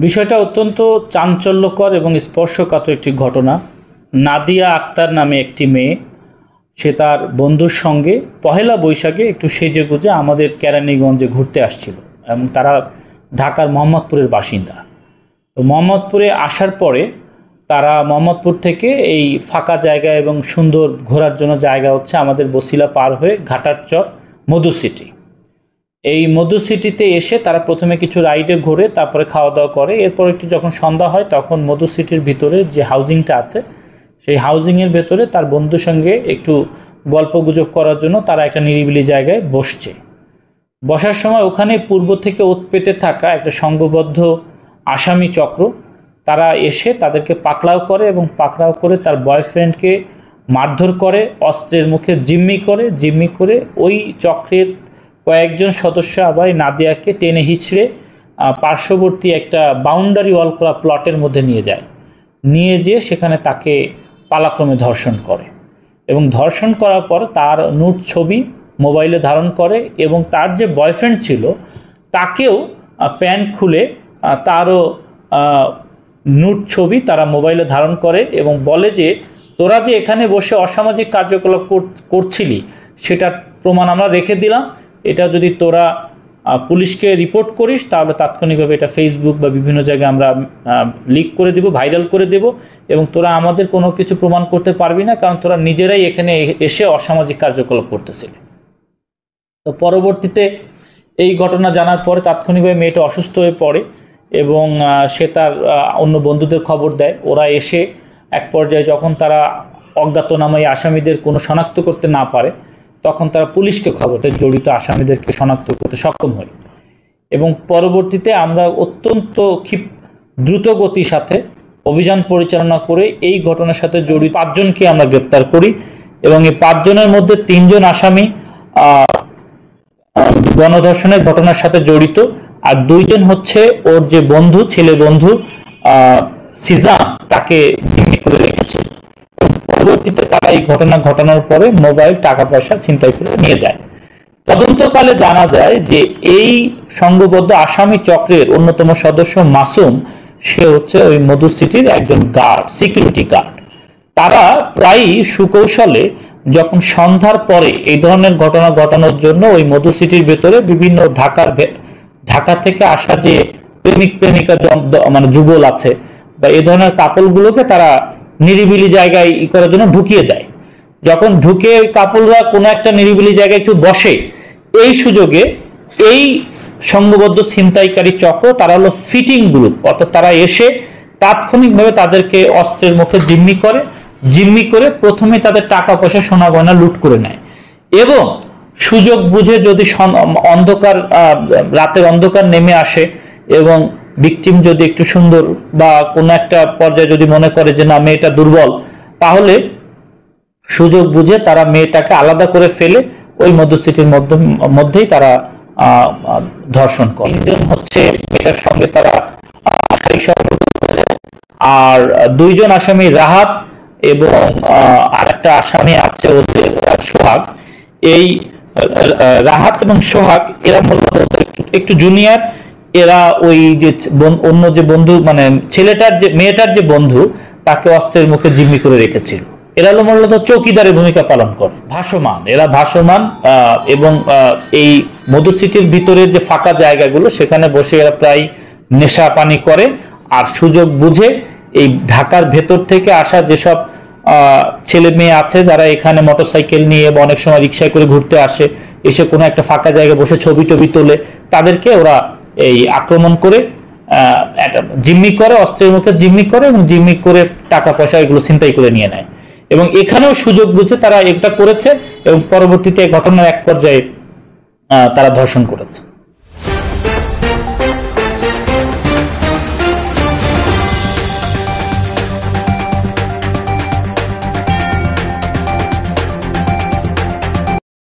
বিষয়টা অত্যন্ত চাঞ্চল্যকর এবং স্পর্শকাতর একটি ঘটনা। নাদিয়া আক্তার নামে একটি মেয়ে, সে তার বন্ধুর সঙ্গে পহেলা বৈশাখে একটু সেজেগুজে আমাদের কেরানীগঞ্জে ঘুরতে আসছিল এবং তারা ঢাকার মোহাম্মদপুরের বাসিন্দা। তো মোহাম্মদপুরে আসার পরে তারা মোহাম্মদপুর থেকে এই ফাঁকা জায়গা এবং সুন্দর ঘোরার জন্য জায়গা হচ্ছে আমাদের বসিলা পার হয়ে ঘাটারচর মধু সিটি। এই মধু সিটিতে এসে তারা প্রথমে কিছু রাইডে ঘোরে, তারপরে খাওয়া দাওয়া করে। এরপর একটু যখন সন্ধ্যা হয় তখন মধু সিটির ভিতরে যে হাউজিংটা আছে সেই হাউজিংয়ের ভেতরে তার বন্ধুর সঙ্গে একটু গল্পগুজব করার জন্য তারা একটা নিরিবিলি জায়গায় বসছে। বসার সময় ওখানে পূর্ব থেকে ওত পেতে থাকা একটা সংঘবদ্ধ আসামি চক্র তারা এসে তাদেরকে পাকড়াও করে এবং পাকড়াও করে তার বয়ফ্রেন্ডকে মারধর করে, অস্ত্রের মুখে জিম্মি করে ওই চক্রের কয়েকজন সদস্য আবার নাদিয়াকে টেনে হিঁচড়ে পার্শ্ববর্তী একটা বাউন্ডারি ওয়াল করা প্লটের মধ্যে নিয়ে যেয়ে সেখানে তাকে পালাক্রমে ধর্ষণ করে এবং ধর্ষণ করার পর তার নুট ছবি মোবাইলে ধারণ করে এবং তার যে বয়ফ্রেন্ড ছিল তাকেও প্যান্ট খুলে তারও নুট ছবি তারা মোবাইলে ধারণ করে এবং বলে যে তোরা যে এখানে বসে অসামাজিক কার্যকলাপ করছিলি সেটার প্রমাণ আমরা রেখে দিলাম, এটা যদি তোরা পুলিশকে রিপোর্ট করিস তাহলে তাৎক্ষণিকভাবে এটা ফেসবুক বা বিভিন্ন জায়গায় আমরা লিক করে দেব, ভাইরাল করে দেব এবং তোরা আমাদের কোনো কিছু প্রমাণ করতে পারবি না, কারণ তোরা নিজেরাই এখানে এসে অসামাজিক কার্যকলাপ করতেছিলি। তো পরবর্তীতে এই ঘটনা জানার পরে তাৎক্ষণিকভাবে মেয়েটা অসুস্থ হয়ে পড়ে এবং সে তার অন্য বন্ধুদের খবর দেয়। ওরা এসে এক পর্যায়ে যখন তারা অজ্ঞাতনামা আসামিদের কোনো শনাক্ত করতে না পারে তখন তারা পুলিশকে খবর দেয়, জড়িত আসামিদেরকে শনাক্ত করতে সক্ষম হয় এবং পরবর্তীতে আমরা অত্যন্ত দ্রুত গতির সাথে অভিযান পরিচালনা করে এই ঘটনার সাথে জড়িত 5 জনকে আমরা গ্রেপ্তার করি এবং এই 5 জনের মধ্যে 3 জন আসামি গণধর্ষণের ঘটনার সাথে জড়িত আর 2 জন হচ্ছে ওর যে বন্ধু, ছেলে বন্ধু সিজান, তাকে জিম্মি করে রেখেছে। পরবর্তীতে তারা এই ঘটনা ঘটানোর পরে মোবাইল, টাকা পয়সা ছিনতাই করে নিয়ে যায়। তদন্তকালে জানা যায় যে এই সংঘবদ্ধ আসামি চক্রের অন্যতম সদস্য মাসুম, সে হচ্ছে ওই মধু সিটির একজন গার্ড, সিকিউরিটি গার্ড। তারা প্রায়ই সুকৌশলে যখন সন্ধ্যার পরে এই ধরনের ঘটনা ঘটানোর জন্য ওই মধু সিটির ভেতরে বিভিন্ন ঢাকা থেকে আসা যে প্রেমিকা মানে যুগল আছে বা এই ধরনের কাপলগুলোকে তারা নিরিবিলি জায়গায় করার জন্য ঢুকিয়ে দেয়। যখন ঢুকে ওই কাপলরা কোনো একটা নিরিবিলি জায়গায় একটু বসে, এই সুযোগে এই সংঘবদ্ধ ছিনতাইকারী চক্র তারা হলো ফিটিং গ্রুপ, অর্থাৎ তারা এসে তাৎক্ষণিকভাবে তাদেরকে অস্ত্রের মুখে জিম্মি করে প্রথমে তাদের টাকা পয়সা সোনা গয়না লুট করে নেয় এবং সুযোগ বুঝে যদি রাতের অন্ধকার নেমে আসে এবং ভিকটিম যদি একটু সুন্দর বা কোনো একটা পর্যায়ে যদি মনে করে যে না মেয়েটা দুর্বল, তাহলে সুযোগ বুঝে তারা মেয়েটাকে আলাদা করে ফেলে ওই মধু সিটির মধ্যেই তারা ধর্ষণ করে। 3 জন হচ্ছে মেয়েটার সঙ্গে তারা আর 2 জন আসামি রাহাত এবং আরেকটা আসামি আছে ওদের সোহাগ। এই রাহাত এবং সোহাগ এরা মূলত একটু জুনিয়র, এরা ওই যে অন্য যে বন্ধু মানে মেয়েটার যে বন্ধু তাকে অস্ত্রের মুখে জিম্মি করে রেখেছিল। এরা হলো মূলত চৌকিদারের ভূমিকা পালন করে, এরা ভাসমান এবং এই মধু সিটির ভিতরের যে ফাঁকা জায়গাগুলো সেখানে বসে এরা প্রায় নেশা পানি করে আর সুযোগ বুঝে এই ঢাকার ভেতর থেকে আসা যেসব ছেলে মেয়ে আছে যারা এখানে মোটরসাইকেল নিয়ে বা অনেক সময় রিক্সায় করে ঘুরতে আসে, এসে কোনো একটা ফাঁকা জায়গায় বসে ছবি টবি তোলে, তাদেরকে ওরা এই আক্রমণ করে জিম্মি করে, অস্ত্রের মুখে জিম্মি করে এবং জিম্মি করে টাকা পয়সা এগুলো ছিনতাই করে নিয়ে নেয় এবং এখানেও সুযোগ বুঝে তারা এটা করেছে এবং পরবর্তীতে ঘটনার এক পর্যায়ে তারা ধর্ষণ করেছে।